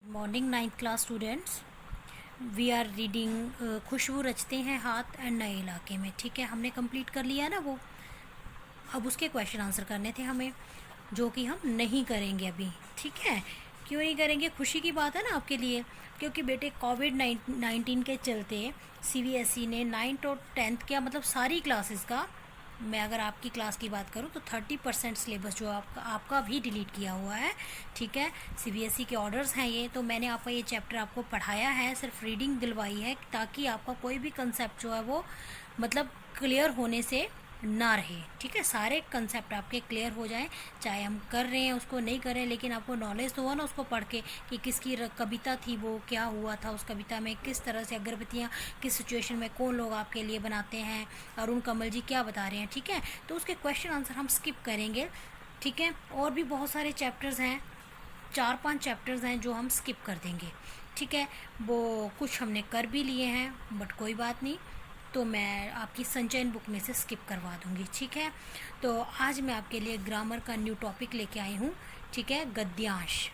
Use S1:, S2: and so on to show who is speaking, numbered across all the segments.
S1: Morning ninth class students, we are reading Khushboo Rachte Hain Haath and नए इलाके में। ठीक है, हमने कंप्लीट कर लिया है ना वो। अब उसके क्वेश्चन आंसर करने थे हमें, जो कि हम नहीं करेंगे अभी। ठीक है, क्यों नहीं करेंगे? खुशी की बात है ना आपके लिए, क्योंकि बेटे कोविड-19 के चलते सीबीएसई ने 9th और 10th क्या मतलब सारी क्लासेस का, मैं अगर आपकी क्लास की बात करूं तो 30% सिलेबस जो आपका भी डिलीट किया हुआ है। ठीक है, सीबीएसई के ऑर्डर्स हैं ये, तो मैंने आपका ये चैप्टर आपको पढ़ाया है, सिर्फ रीडिंग दिलवाई है ताकि आपका कोई भी कंसेप्ट जो है वो मतलब क्लियर होने से ना रहे। ठीक है, सारे कंसेप्ट आपके क्लियर हो जाएं, चाहे हम कर रहे हैं उसको नहीं कर रहे हैं, लेकिन आपको नॉलेज तो हो ना उसको पढ़ के कि किसकी कविता थी वो, क्या हुआ था उस कविता में, किस तरह से अगरबत्तियाँ किस सिचुएशन में कौन लोग आपके लिए बनाते हैं, अरुण कमल जी क्या बता रहे हैं। ठीक है, तो उसके क्वेश्चन आंसर हम स्किप करेंगे। ठीक है, और भी बहुत सारे चैप्टर्स हैं, 4-5 चैप्टर्स हैं जो हम स्किप कर देंगे। ठीक है, वो कुछ हमने कर भी लिए हैं बट कोई बात नहीं, तो मैं आपकी संचयन बुक में से स्किप करवा दूंगी। ठीक है, तो आज मैं आपके लिए ग्रामर का न्यू टॉपिक लेके आई हूँ। ठीक है, गद्यांश।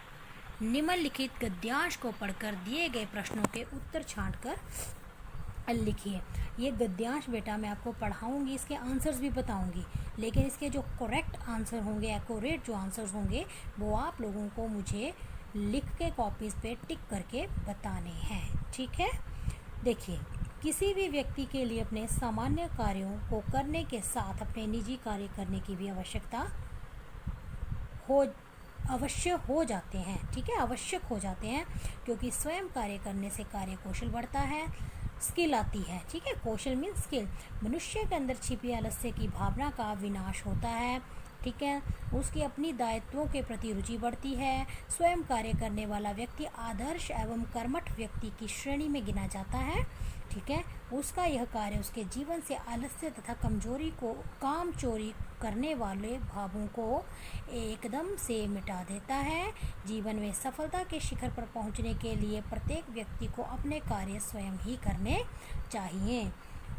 S1: निम्नलिखित गद्यांश को पढ़कर दिए गए प्रश्नों के उत्तर छांटकर लिखिए। ये गद्यांश बेटा मैं आपको पढ़ाऊंगी, इसके आंसर्स भी बताऊंगी, लेकिन इसके जो करेक्ट आंसर होंगे, एक्यूरेट जो आंसर्स होंगे, वो आप लोगों को मुझे लिख के कॉपीज़ पे टिक करके बताने हैं। ठीक है, देखिए, किसी भी व्यक्ति के लिए अपने सामान्य कार्यों को करने के साथ अपने निजी कार्य करने की भी अवश्य हो जाते हैं। ठीक है, आवश्यक हो जाते हैं, क्योंकि स्वयं कार्य करने से कार्य कौशल बढ़ता है, स्किल आती है। ठीक है, कौशल मीन स्किल। मनुष्य के अंदर छिपी आलस्य की भावना का विनाश होता है। ठीक है, उसकी अपनी दायित्वों के प्रति रुचि बढ़ती है। स्वयं कार्य करने वाला व्यक्ति आदर्श एवं कर्मठ व्यक्ति की श्रेणी में गिना जाता है। ठीक है, उसका यह कार्य उसके जीवन से आलस्य तथा काम चोरी करने वाले भावों को एकदम से मिटा देता है। जीवन में सफलता के शिखर पर पहुंचने के लिए प्रत्येक व्यक्ति को अपने कार्य स्वयं ही करने चाहिए।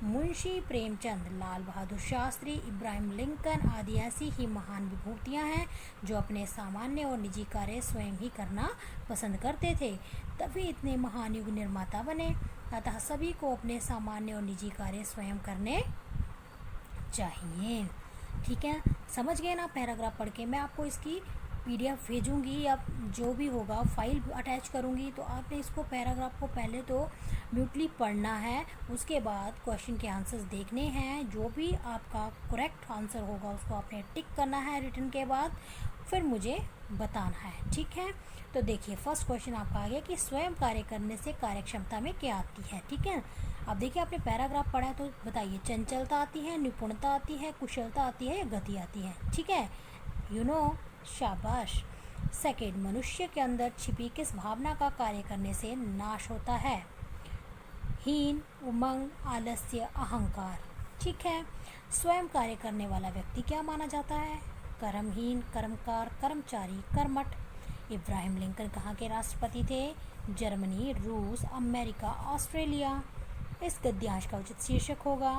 S1: मुंशी प्रेमचंद, लाल बहादुर शास्त्री, इब्राहिम लिंकन आदि ऐसी ही महान विभूतियां हैं जो अपने सामान्य और निजी कार्य स्वयं ही करना पसंद करते थे, तभी इतने महान युग निर्माता बने। अतः सभी को अपने सामान्य और निजी कार्य स्वयं करने चाहिए। ठीक है, समझ गए ना? पैराग्राफ पढ़ के मैं आपको इसकी पीडीएफ भेजूंगी या जो भी होगा फाइल अटैच करूंगी, तो आपने इसको पैराग्राफ को पहले तो म्यूटली पढ़ना है, उसके बाद क्वेश्चन के आंसर्स देखने हैं, जो भी आपका करेक्ट आंसर होगा उसको आपने टिक करना है रिटर्न के बाद, फिर मुझे बताना है। ठीक है, तो देखिए फर्स्ट क्वेश्चन आपका आ गया कि स्वयं कार्य करने से कार्य क्षमता में क्या आती है। ठीक है, अब देखिए आपने पैराग्राफ पढ़ा है तो बताइए, चंचलता आती है, निपुणता आती है, कुशलता आती है या गति आती है? ठीक है, शाबाश। सेकेंड, मनुष्य के अंदर छिपी किस भावना का कार्य करने से नाश होता है? हीन, उमंग, आलस्य, अहंकार। ठीक है, स्वयं कार्य करने वाला व्यक्ति क्या माना जाता है? कर्महीन, कर्मकार, कर्मचारी, कर्मठ। इब्राहिम लिंकन कहाँ के राष्ट्रपति थे? जर्मनी, रूस, अमेरिका, ऑस्ट्रेलिया। इस गद्यांश का उचित शीर्षक होगा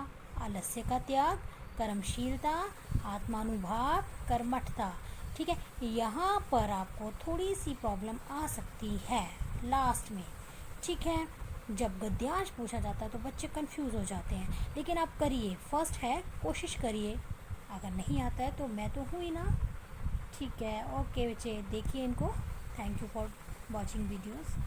S1: आलस्य का त्याग, कर्मशीलता, आत्मानुभाव, कर्मठता। ठीक है, यहाँ पर आपको थोड़ी सी प्रॉब्लम आ सकती है लास्ट में। ठीक है, जब गद्यांश पूछा जाता है तो बच्चे कंफ्यूज हो जाते हैं, लेकिन आप करिए, फर्स्ट है, कोशिश करिए। अगर नहीं आता है तो मैं तो हूँ ही ना। ठीक है, ओके बच्चे, देखिए इनको। Thank you for watching videos.